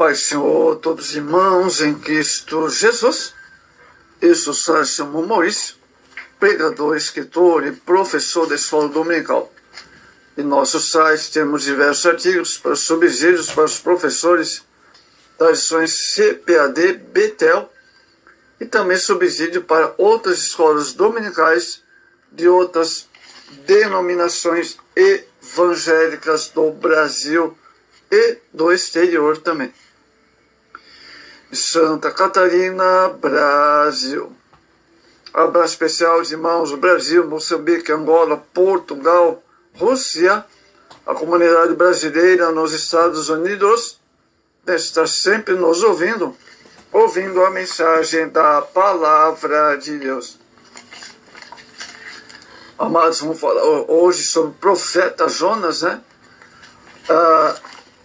Pai, Senhor, todos os irmãos em Cristo Jesus. Eu sou Sérgio Maurício, pregador, escritor e professor da escola dominical. Em nosso site temos diversos artigos para subsídios para os professores das lições CPAD, BTEL e também subsídio para outras escolas dominicais de outras denominações evangélicas do Brasil e do exterior também. Santa Catarina, Brasil. Abraço especial de irmãos do Brasil, Moçambique, Angola, Portugal, Rússia, a comunidade brasileira nos Estados Unidos deve estar sempre nos ouvindo a mensagem da Palavra de Deus. Amados, vamos falar hoje sobre o profeta Jonas, né?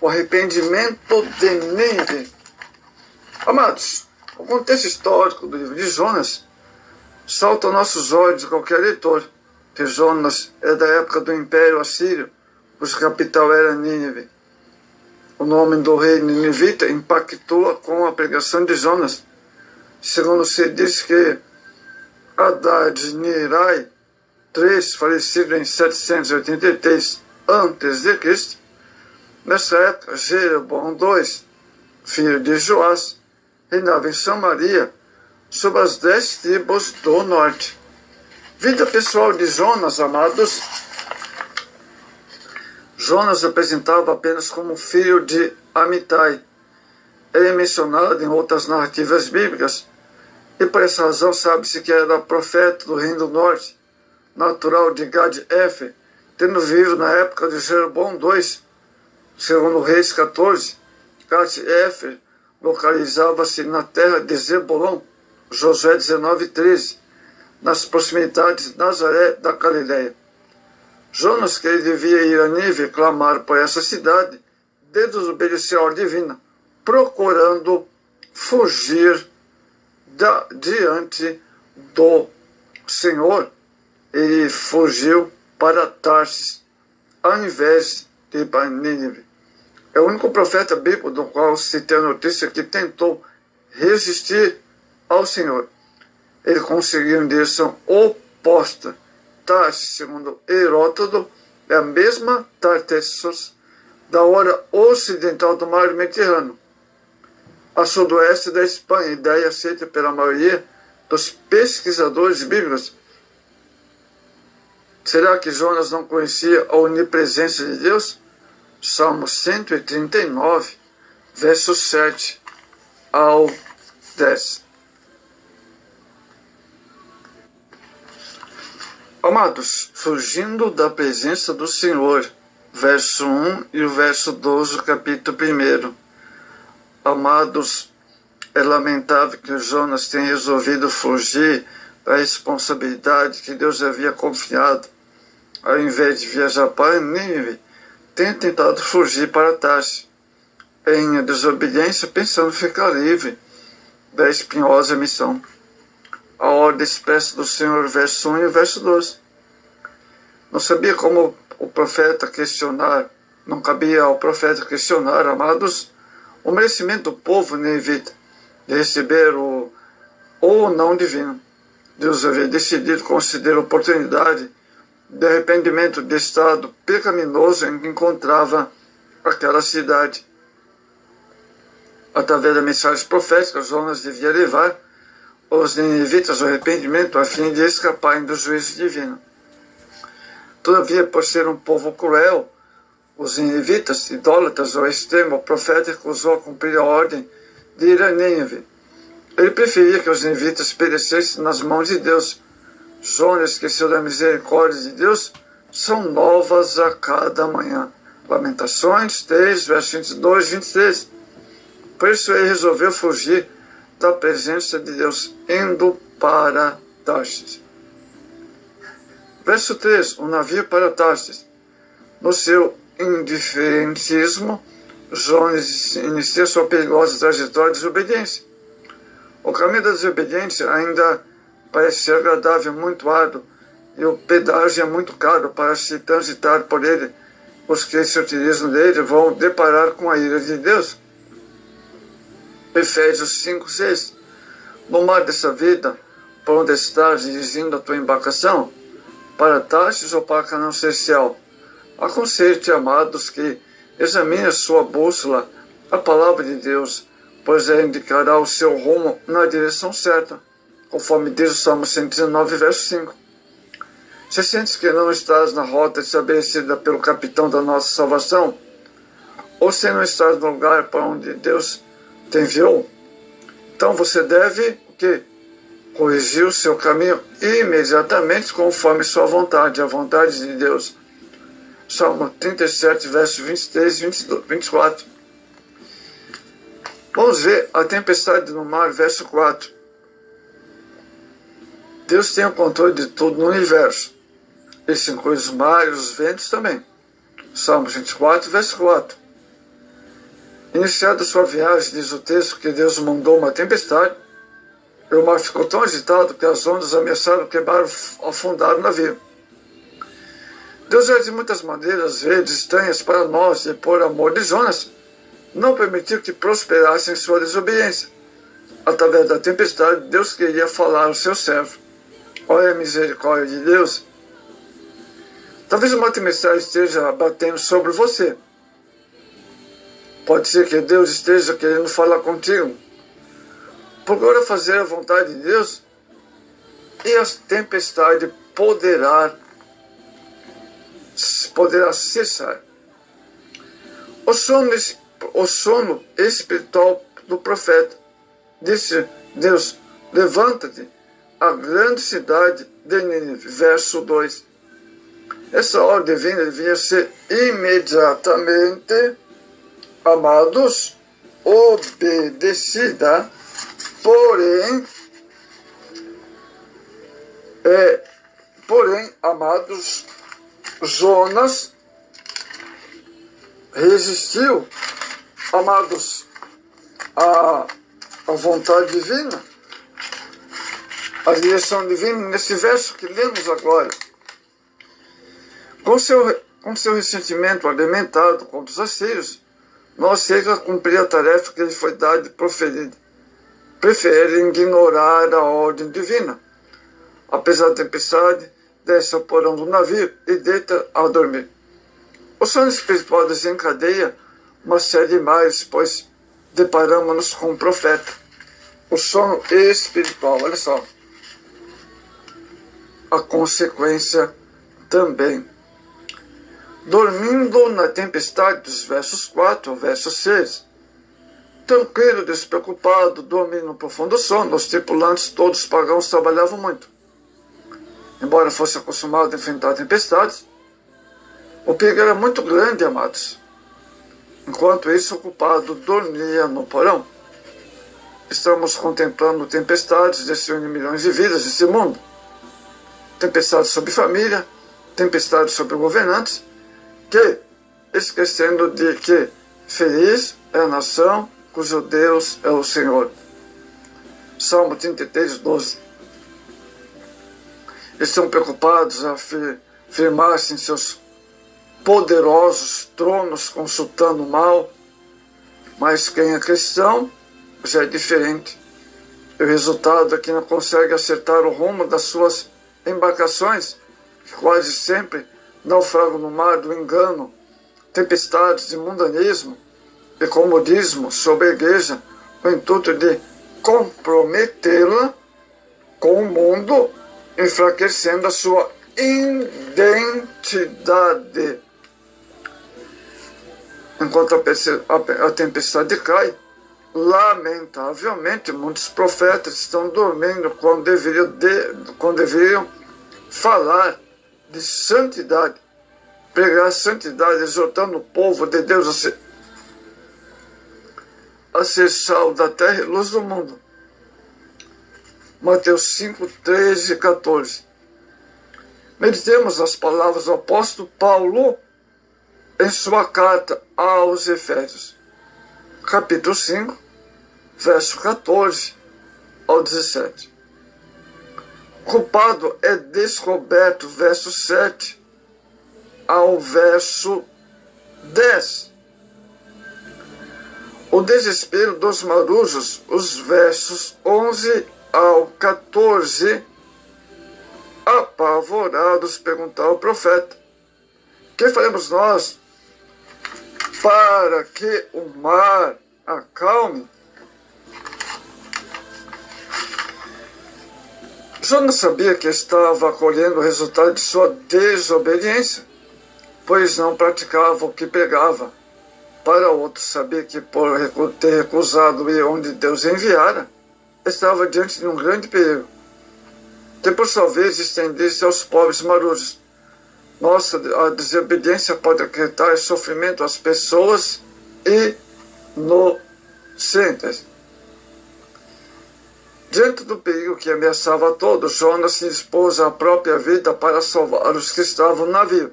O arrependimento de Nínive. Amados, o contexto histórico do livro de Jonas salta aos nossos olhos de qualquer leitor, que Jonas é da época do Império Assírio, cuja capital era Nínive. O nome do rei ninivita impactua com a pregação de Jonas. Segundo se diz que Adad-Nirai III, falecido em 783 a.C., nessa época, Jeroboão II, filho de Joás, reinava em Samaria, sob as 10 tribos do norte. Vida pessoal de Jonas, amados. Jonas apresentava apenas como filho de Amitai. Ele é mencionado em outras narrativas bíblicas, e por essa razão sabe-se que era profeta do reino do norte, natural de Gad-Efer, tendo vivido na época de Jeroboão II, segundo Reis 14. Gad-Efer localizava-se na terra de Zebulon, Josué 19:13, nas proximidades de Nazaré da Galileia. Jonas, que ele devia ir a Nínive clamar por essa cidade, desobedeceu a ordem divina, procurando fugir diante do Senhor. Ele fugiu para Tarsis, ao invés de ir para Nínive. É o único profeta bíblico do qual se tem a notícia que tentou resistir ao Senhor. Ele conseguiu em direção oposta. Tarsis, segundo Heródoto, é a mesma Tartessos da hora ocidental do mar Mediterrâneo, a sudoeste da Espanha, ideia aceita pela maioria dos pesquisadores bíblicos. Será que Jonas não conhecia a onipresença de Deus? Salmo 139, versos 7 ao 10. Amados, fugindo da presença do Senhor, verso 1 e o verso 12 do capítulo 1. Amados, é lamentável que Jonas tenha resolvido fugir da responsabilidade que Deus havia confiado. Ao invés de viajar para Nínive, tem tentado fugir para Tarsis, em desobediência, pensando ficar livre da espinhosa missão. A ordem expressa do Senhor, verso 1 e verso 12. Não sabia como o profeta questionar, não cabia ao profeta questionar, amados, o merecimento do povo ninivita de receber o não divino. Deus havia decidido conceder a oportunidade de arrependimento do estado pecaminoso em que encontrava aquela cidade. Através da mensagem profética, Jonas devia levar os ninivitas ao arrependimento a fim de escaparem do juízo divino. Todavia, por ser um povo cruel, os ninivitas, idólatras ao extremo, o profeta recusou cumprir a ordem de ir a Nínive. Ele preferia que os ninivitas perecessem nas mãos de Deus. Jonas esqueceu da misericórdia de Deus, são novas a cada manhã. Lamentações 3, versos 22 e 23. Por isso ele resolveu fugir da presença de Deus, indo para Tarsis. Verso 3, o navio para Tarsis. No seu indiferentismo, Jonas inicia sua perigosa trajetória de desobediência. O caminho da desobediência ainda parece ser agradável, muito árduo, e o pedágio é muito caro para se transitar por ele. Os que se utilizam dele vão deparar com a ira de Deus. Efésios 5, 6. No mar dessa vida, por onde estás dirigindo a tua embarcação, para Tarsis ou para Canaã celestial, aconselho-te, amados, que examine a sua bússola, a palavra de Deus, pois ela indicará o seu rumo na direção certa, conforme diz o Salmo 119, verso 5. Se sentes que não estás na rota estabelecida pelo capitão da nossa salvação, ou se não estás no lugar para onde Deus te enviou, então você deve o quê? Corrigir o seu caminho imediatamente conforme sua vontade, a vontade de Deus. Salmo 37, versos 23 e 24. Vamos ver a tempestade no mar, verso 4. Deus tem o controle de tudo no universo. Isso inclui os mares, os ventos também. Salmo 24, verso 4. Iniciada sua viagem, diz o texto, que Deus mandou uma tempestade, e o mar ficou tão agitado que as ondas ameaçaram quebrar, afundar o navio. Deus é de muitas maneiras, vezes estranhas para nós, e por amor de Jonas, não permitiu que prosperasse em sua desobediência. Através da tempestade, Deus queria falar ao seu servo. Olha a misericórdia de Deus. Talvez uma tempestade esteja batendo sobre você. Pode ser que Deus esteja querendo falar contigo. Procura fazer a vontade de Deus e a tempestade poderá cessar. O sono espiritual do profeta. Disse Deus: levanta-te, a grande cidade de Nínive. Verso 2. Essa ordem divina devia ser imediatamente, amados, obedecida, porém, amados, Jonas resistiu, amados, à vontade divina, à direção divina, nesse verso que lemos agora. Com seu ressentimento alimentado contra os assírios, não chega a cumprir a tarefa que lhe foi dada e proferida. Prefere ignorar a ordem divina. Apesar da tempestade, desce ao porão do navio e deita a dormir. O sono espiritual desencadeia uma série de males, pois deparamos-nos com um profeta. O sono espiritual, olha só. A consequência também. Dormindo na tempestade, dos versos 4 ao verso 6. Tranquilo, despreocupado, dormindo no profundo sono, os tripulantes, todos pagãos, trabalhavam muito. Embora fosse acostumado a enfrentar tempestades, o perigo era muito grande, amados. Enquanto isso, o culpado dormia no porão. Estamos contemplando tempestades destruindo milhões de vidas nesse mundo. Tempestades sobre família, tempestades sobre governantes, que, esquecendo de que feliz é a nação cujo Deus é o Senhor. Salmo 33, 12. Estão preocupados a firmar-se em seus poderosos tronos, consultando o mal, mas quem é cristão já é diferente. E o resultado é que não consegue acertar o rumo das suas embarcações, que quase sempre naufragam no mar do engano, tempestades de mundanismo e comodismo sobre a igreja, com o intuito de comprometê-la com o mundo, enfraquecendo a sua identidade. Enquanto a tempestade cai, lamentavelmente, muitos profetas estão dormindo quando deveriam falar de santidade, pregar santidade, exortando o povo de Deus a ser sal da terra e luz do mundo. Mateus 5, 13 e 14. Meditemos as palavras do apóstolo Paulo em sua carta aos Efésios, capítulo 5, verso 14 ao 17. Culpado é descoberto, verso 7 ao verso 10. o desespero dos marujos, os versos 11 ao 14, apavorados, perguntaram ao profeta: que faremos nós para que o mar acalme? Jonas sabia que estava colhendo o resultado de sua desobediência, pois não praticava o que pregava. Para outro, sabia que por ter recusado ir onde Deus enviara, estava diante de um grande perigo, que por sua vez estendesse aos pobres marujos. Nossa, a desobediência pode acarretar sofrimento às pessoas inocentes. Diante do perigo que ameaçava a todos, Jonas se expôs à própria vida para salvar os que estavam no navio.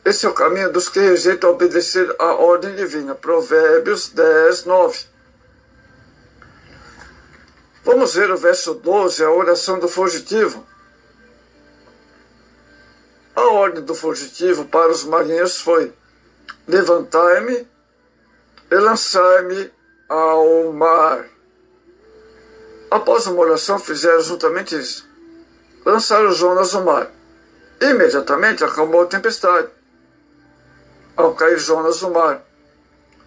Esse é o caminho dos que rejeitam obedecer à ordem divina. Provérbios 10, 9. Vamos ver o verso 12, a oração do fugitivo. A ordem do fugitivo para os marinheiros foi: levantai-me e lançai-me ao mar. Após uma oração, fizeram juntamente isso. Lançaram Jonas no mar. Imediatamente acalmou a tempestade. Ao cair Jonas no mar,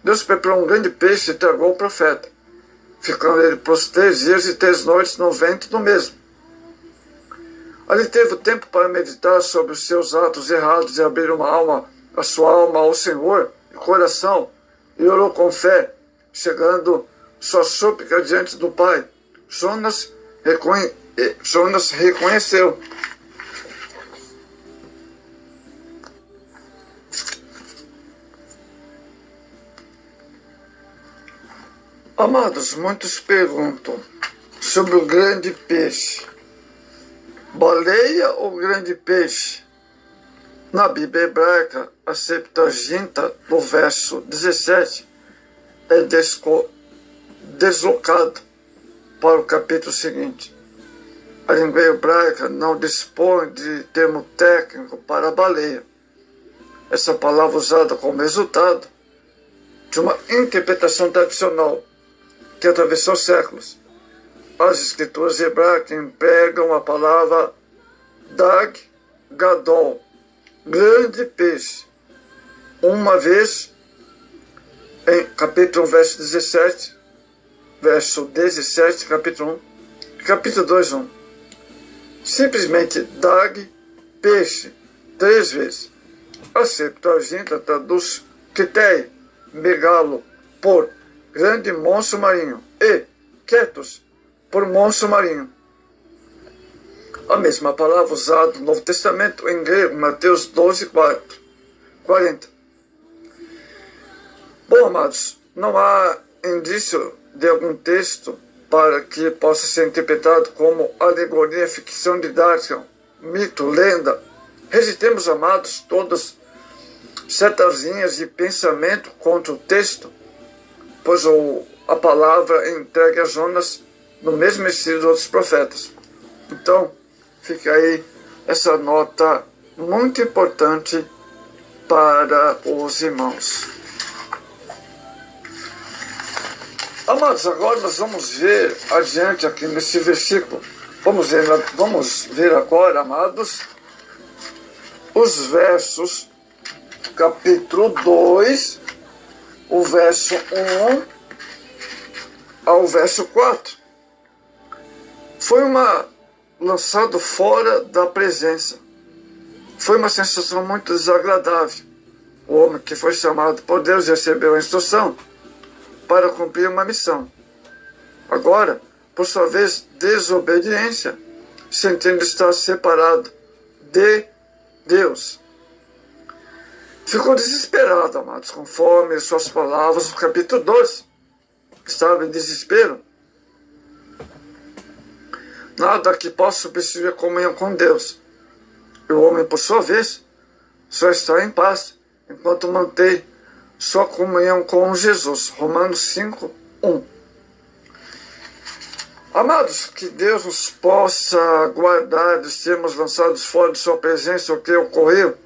Deus preparou um grande peixe e tragou o profeta, ficando ele por 3 dias e 3 noites no ventre do mesmo. Ali teve o tempo para meditar sobre os seus atos errados e abrir a sua alma ao Senhor e coração, e orou com fé, chegando sua súplica diante do Pai. Jonas reconheceu. Amados, muitos perguntam sobre o grande peixe. Baleia ou grande peixe? Na Bíblia hebraica, a Septuaginta, do verso 17, é deslocado para o capítulo seguinte. A língua hebraica não dispõe de termo técnico para baleia. Essa palavra usada como resultado de uma interpretação tradicional que atravessou séculos. As escrituras hebraicas empregam a palavra Dag Gadol, grande peixe, uma vez em capítulo 1, verso 17, verso 17, capítulo 1, capítulo 2, 1. Simplesmente Dag, peixe, 3 vezes. A Septuaginta traduz Kitei, megalo, por grande monstro marinho, e Ketos, por monstro marinho. A mesma palavra usada no Novo Testamento em grego, Mateus 12, 40. Bom, amados, não há indício de algum texto para que possa ser interpretado como alegoria, ficção didática, mito, lenda. Rejeitemos, amados, todas certas linhas de pensamento contra o texto, pois a palavra entregue a Jonas no mesmo estilo dos outros profetas. Então, fica aí essa nota muito importante para os irmãos. Amados, agora nós vamos ver adiante aqui nesse versículo. Vamos ver agora, amados, os versos, capítulo 2, o verso 1 ao verso 4. Foi lançado fora da presença. Foi uma sensação muito desagradável. O homem que foi chamado por Deus recebeu a instrução para cumprir uma missão. Agora, por sua vez, desobediência, sentindo estar separado de Deus. Ficou desesperado, amados, conforme suas palavras no capítulo 2. Estava em desespero. Nada que possa substituir a comunhão com Deus. E o homem, por sua vez, só está em paz enquanto mantém sua comunhão com Jesus. Romanos 5, 1. Amados, que Deus nos possa guardar de sermos lançados fora de sua presença. O que ocorreu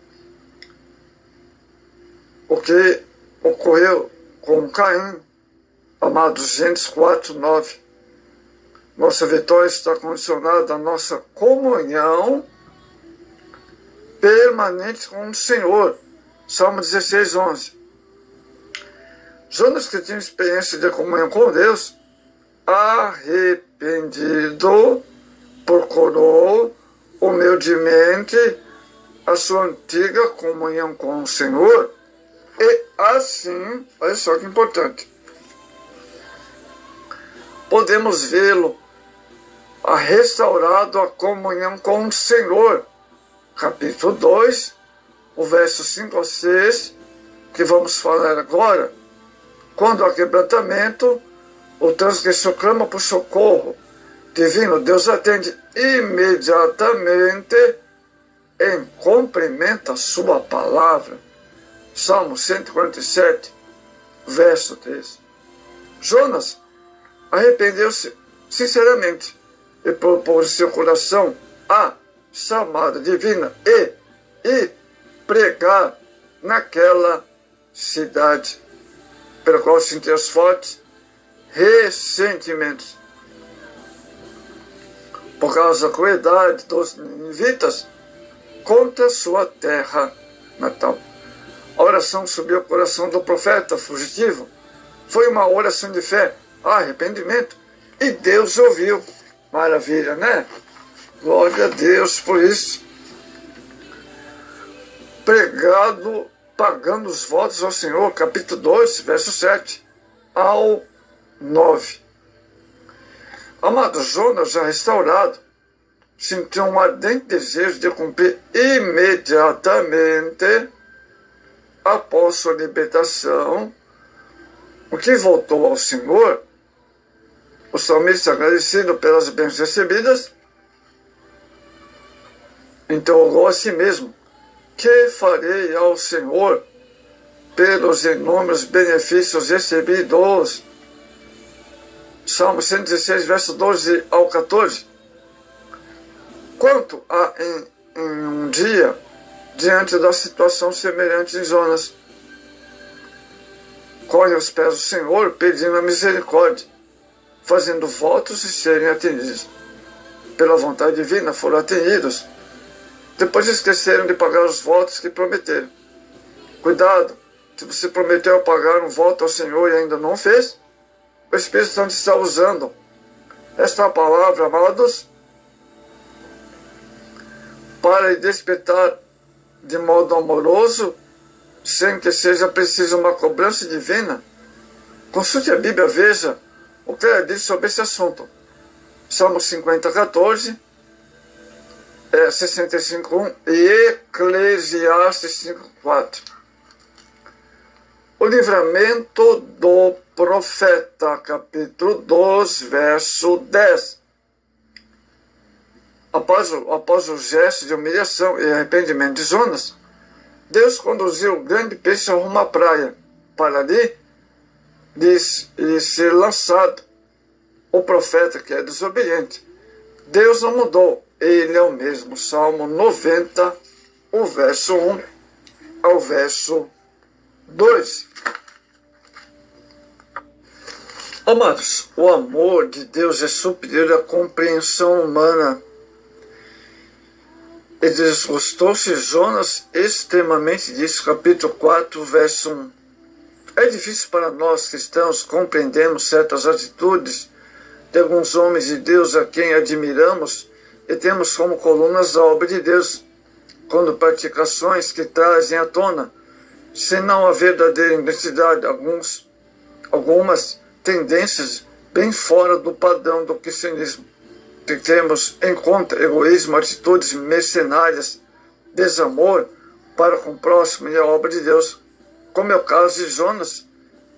com Caim. Amados, Gênesis 4, 9. Nossa vitória está condicionada à nossa comunhão permanente com o Senhor. Salmo 16, 11. Jonas, que tinha experiência de comunhão com Deus, arrependido, procurou humildemente a sua antiga comunhão com o Senhor e assim, olha só que importante, podemos vê-lo restaurado a comunhão com o Senhor. Capítulo 2, o verso 5 ao 6, que vamos falar agora. Quando há quebrantamento, o transgressor clama por socorro divino, Deus atende imediatamente em cumprimento a sua palavra. Salmo 147, verso 3. Jonas arrependeu-se sinceramente e propôs seu coração a chamada divina e pregar naquela cidade, pela qual sentia os fortes ressentimentos. Por causa da crueldade dos ninivitas contra sua terra natal. A oração subiu ao coração do profeta fugitivo. Foi uma oração de fé, arrependimento, e Deus ouviu. Maravilha, né? Glória a Deus por isso. Pregado, pagando os votos ao Senhor, capítulo 2, verso 7 ao 9. Amado, Jonas, já restaurado, sentiu um ardente desejo de cumprir imediatamente, após sua libertação, o que voltou ao Senhor. O salmista, agradecido pelas bênçãos recebidas, interrogou a si mesmo: que farei ao Senhor pelos inúmeros benefícios recebidos? Salmo 116, verso 12 ao 14. Quanto a em um dia, diante da situação semelhante em Jonas, corre aos pés do Senhor, pedindo a misericórdia, fazendo votos e serem atendidos. Pela vontade divina foram atendidos. Depois esqueceram de pagar os votos que prometeram. Cuidado, se você prometeu pagar um voto ao Senhor e ainda não fez, o Espírito Santo está usando esta palavra, amados, para despertar de modo amoroso, sem que seja preciso uma cobrança divina. Consulte a Bíblia, veja o que ela diz sobre esse assunto. Salmo 50, 14, 65, 1 e Eclesiastes 5, 4. O livramento do profeta, capítulo 2, verso 10. Após o gesto de humilhação e arrependimento de Jonas, Deus conduziu o grande peixe rumo à praia, para ali ser lançado o profeta que é desobediente. Deus não mudou, ele é o mesmo. Salmo 90, o verso 1 ao verso 2. Amados, o amor de Deus é superior à compreensão humana. E desgostou-se Jonas extremamente disso, capítulo 4, verso 1. É difícil para nós cristãos compreendermos certas atitudes de alguns homens de Deus a quem admiramos e temos como colunas da obra de Deus, quando praticações que trazem à tona, se não a verdadeira identidade, algumas tendências bem fora do padrão do cristianismo. Temos em conta egoísmo, atitudes mercenárias, desamor para com o próximo e a obra de Deus, como é o caso de Jonas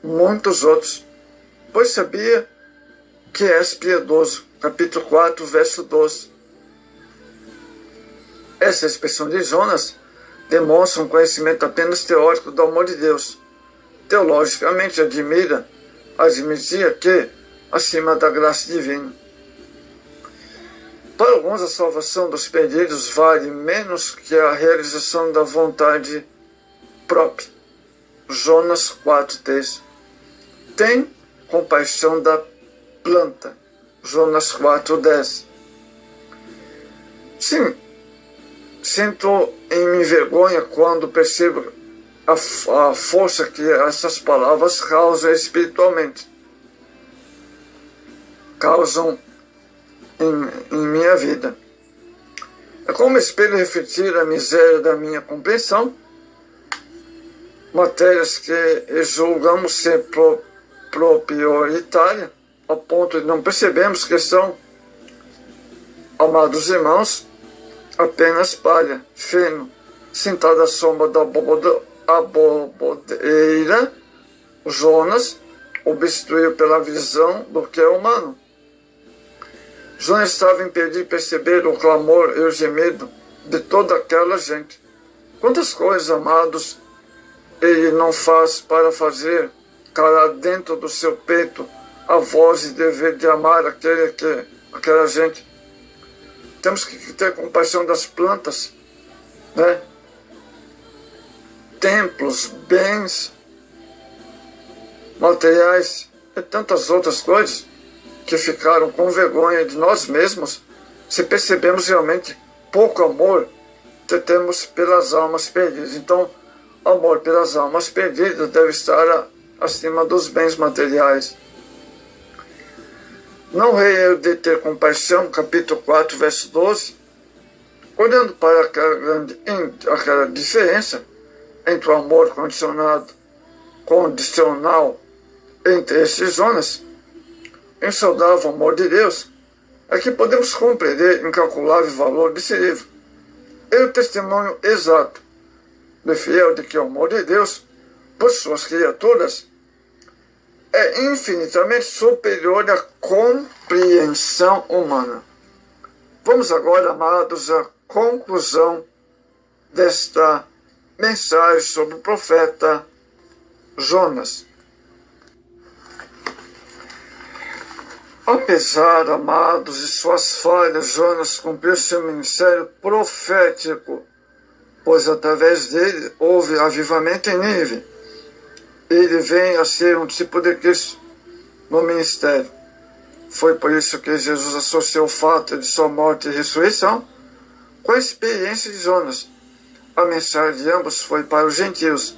e muitos outros. Pois sabia que és piedoso, capítulo 4, verso 12. Essa expressão de Jonas demonstra um conhecimento apenas teórico do amor de Deus. Teologicamente admitia que, acima da graça divina, para alguns a salvação dos perdidos vale menos que a realização da vontade própria. Jonas 4, 3. tem compaixão da planta. Jonas 4:10. Sim, sinto em mim vergonha quando percebo a força que essas palavras causam espiritualmente. Causam em minha vida. É como espelho refletir a miséria da minha compreensão, matérias que julgamos ser prioritárias, a ponto de não percebermos que são, amados irmãos, apenas palha, feno, sentada à sombra da abobodeira. Jonas obstruiu pela visão do que é humano. Jonas estava impedido de perceber o clamor e o gemido de toda aquela gente. Quantas coisas, amados, ele não faz para fazer calar dentro do seu peito a voz e dever de amar aquela gente. Temos que ter compaixão das plantas, né? Templos, bens, materiais e tantas outras coisas que ficaram com vergonha de nós mesmos, se percebemos realmente pouco amor que temos pelas almas perdidas. Então, amor pelas almas perdidas deve estar acima dos bens materiais. Não rei eu de ter compaixão, capítulo 4, verso 12, olhando para aquela diferença entre o amor condicional entre esses Jonas, em saudável amor de Deus, aqui podemos compreender incalculável valor desse livro. É o testemunho exato de fiel de que o amor de Deus por suas criaturas é infinitamente superior à compreensão humana. Vamos agora, amados, à conclusão desta mensagem sobre o profeta Jonas. Apesar, amados, de suas falhas, Jonas cumpriu seu ministério profético, pois através dele houve avivamento em Nínive. Ele vem a ser um tipo de Cristo no ministério. Foi por isso que Jesus associou o fato de sua morte e ressurreição com a experiência de Jonas. A mensagem de ambos foi para os gentios,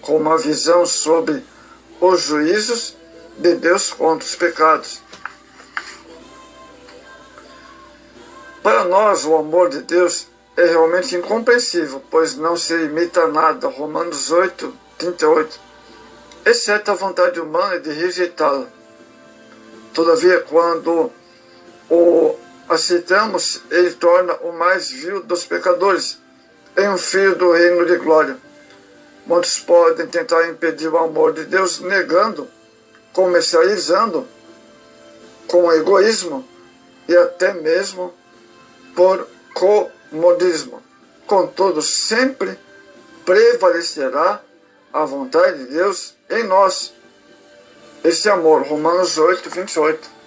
com uma visão sobre os juízos de Deus contra os pecados. Para nós, o amor de Deus é realmente incompreensível, pois não se limita a nada. Romanos 8, 38. Exceto a vontade humana de rejeitá-la. Todavia, quando o aceitamos, ele torna o mais vil dos pecadores em um filho do reino de glória. Muitos podem tentar impedir o amor de Deus negando, comercializando, com egoísmo e até mesmo por comodismo. Contudo, sempre prevalecerá a vontade de Deus em nós. Esse amor, Romanos 8, 28.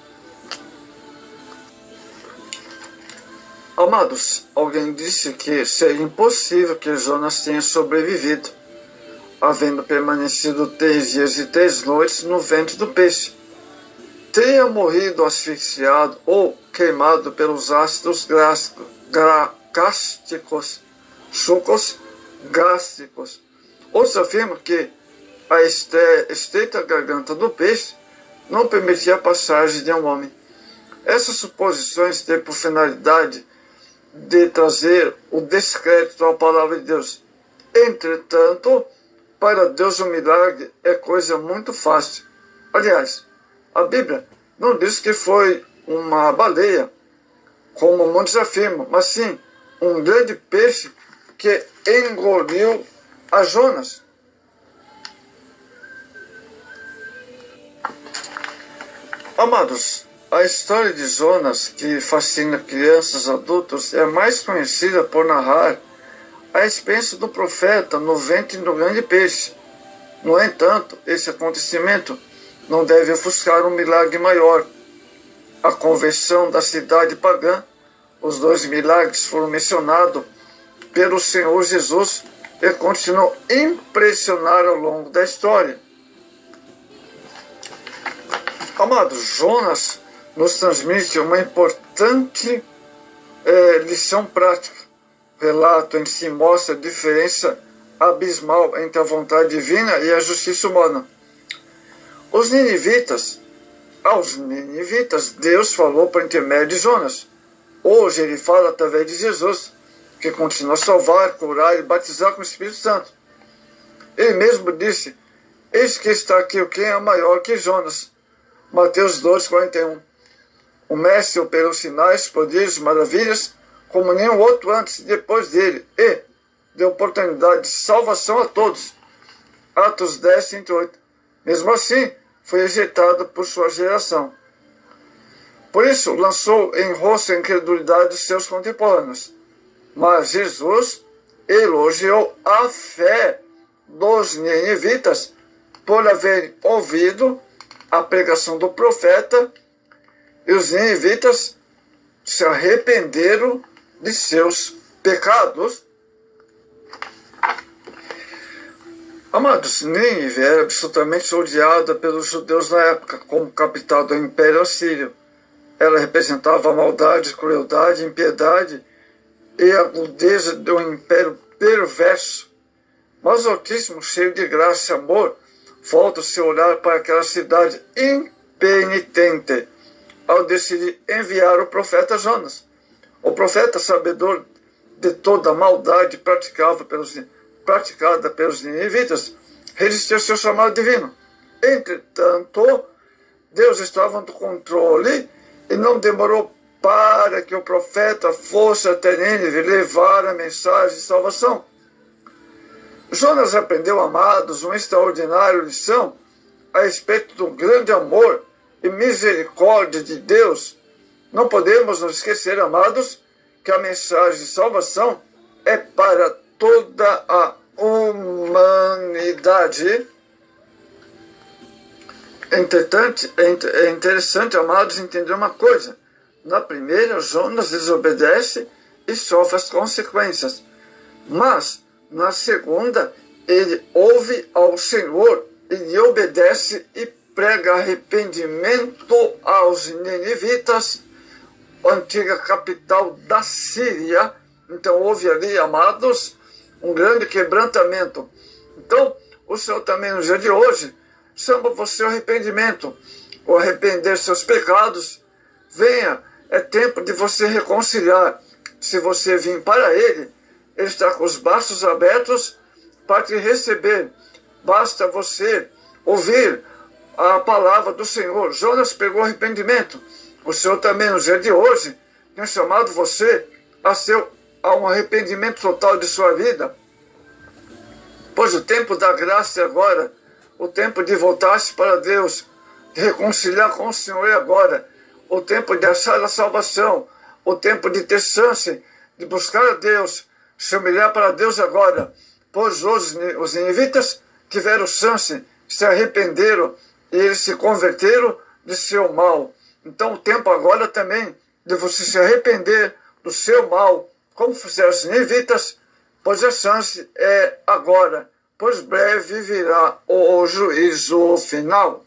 Amados, alguém disse que seria impossível que Jonas tenha sobrevivido, havendo permanecido 3 dias e 3 noites no ventre do peixe. Teria morrido asfixiado ou queimado pelos ácidos gástricos, sucos gástricos. Outros afirmam que a estreita garganta do peixe não permitia a passagem de um homem. Essas suposições têm por finalidade de trazer o descrédito à palavra de Deus. Entretanto, para Deus o milagre é coisa muito fácil. Aliás, a Bíblia não diz que foi uma baleia, como muitos afirmam, mas sim um grande peixe que engoliu a Jonas. Amados, a história de Jonas, que fascina crianças e adultos, é mais conhecida por narrar a experiência do profeta no ventre do grande peixe. No entanto, esse acontecimento não deve ofuscar um milagre maior, a conversão da cidade pagã. Os 2 milagres foram mencionados pelo Senhor Jesus e continuam a impressionar ao longo da história. Amados, Jonas nos transmite uma importante lição prática. O relato em si mostra a diferença abismal entre a vontade divina e a justiça humana. Aos ninivitas, Deus falou por intermédio de Jonas. Hoje ele fala através de Jesus, que continua a salvar, curar e batizar com o Espírito Santo. Ele mesmo disse: eis que está aqui quem é maior que Jonas. Mateus 2:41. O mestre operou sinais, prodígios, maravilhas, como nenhum outro antes e depois dele, e deu oportunidade de salvação a todos. Atos 10:38. Mesmo assim, foi rejeitado por sua geração. Por isso, lançou em rosto a incredulidade dos seus contemporâneos. Mas Jesus elogiou a fé dos ninivitas por haverem ouvido a pregação do profeta, e os ninivitas se arrependeram de seus pecados. Amados, Nínive era absolutamente odiada pelos judeus na época, como capital do Império Assírio. Ela representava a maldade, crueldade, impiedade e a agudeza de um império perverso. Mas o Altíssimo, cheio de graça e amor, volta o seu olhar para aquela cidade impenitente ao decidir enviar o profeta Jonas. O profeta, sabedor de toda a maldade praticada pelos ninivitas, resistiu ao seu chamado divino. Entretanto, Deus estava no controle e não demorou para que o profeta fosse até Nínive levar a mensagem de salvação. Jonas aprendeu, amados, uma extraordinária lição a respeito do grande amor e misericórdia de Deus. Não podemos nos esquecer, amados, que a mensagem de salvação é para toda a humanidade. Entretanto, é interessante, amados, entender uma coisa. Na primeira, Jonas desobedece e sofre as consequências. Mas, na segunda, ele ouve ao Senhor e lhe obedece e prega arrependimento aos ninivitas, antiga capital da Síria. Então houve ali, amados, um grande quebrantamento. Então, o Senhor também no dia de hoje chama você ao arrependimento, ou arrepender seus pecados. Venha, é tempo de você reconciliar. Se você vir para Ele, Ele está com os braços abertos para te receber. Basta você ouvir a palavra do Senhor. Jonas pegou arrependimento. O Senhor também no dia de hoje tem chamado você a um arrependimento total de sua vida. Pois o tempo da graça é agora. O tempo de voltar-se para Deus, de reconciliar com o Senhor é agora. O tempo de achar a salvação, o tempo de ter chance, de buscar a Deus, se humilhar para Deus agora. Pois hoje os ninivitas tiveram chance, se arrependeram e eles se converteram de seu mal. Então o tempo agora também de você se arrepender do seu mal, como fizeram os ninivitas, pois a chance é agora, pois breve virá o juízo final.